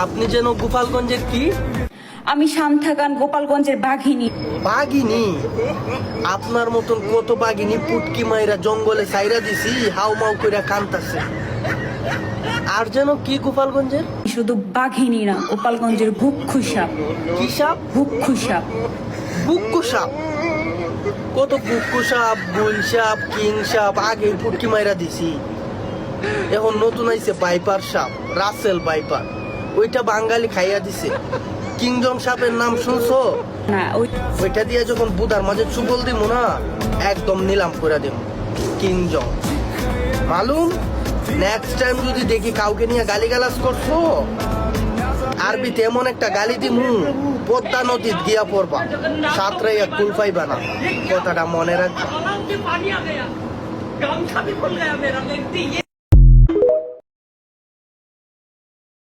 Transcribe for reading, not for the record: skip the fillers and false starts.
আপনি যেন গোপালগঞ্জের কি? আমি সান্থাগান গোপালগঞ্জের বাঘিনী। বাঘিনী? আপনার মতন কত বাঘিনী পুটকি মাইরা জঙ্গলে সাইরা দিছি, হাউ মাউ কইরা কান্তাছে। আর যেন কি গোপালগঞ্জের? শুধু বাঘিনী না, গোপালগঞ্জের ভুক্ষু সাপ। কি সাপ? ভুক্ষু সাপ। বুক্কু সাপ? কত বুক্কু সাপ, বুল সাপ, কিং সাপ আগে পুটকি মাইরা দিছি। এখন নতুন আইছে বাইপার সাপ, রাসেল বাইপার। ওইটা বাঙালি খাইয়া দিছে। কিংজং সাপের নাম শুনছো? না, ওইটা দিয়ে যখন বুদার মাঝে চুবল দিব না, একদম নিলাম করে দিব। কিংজং মালুম। নেক্সট টাইম যদি দেখি কাউকে নিয়ে গালিগালাজ করছো, আরবিতে এমন একটা গালি দিমু, পদ্মা নদীত গিয়া পড়বা, সাঁতরাইয়া কুল পাইবা না। কথাটা মনে রাখবা।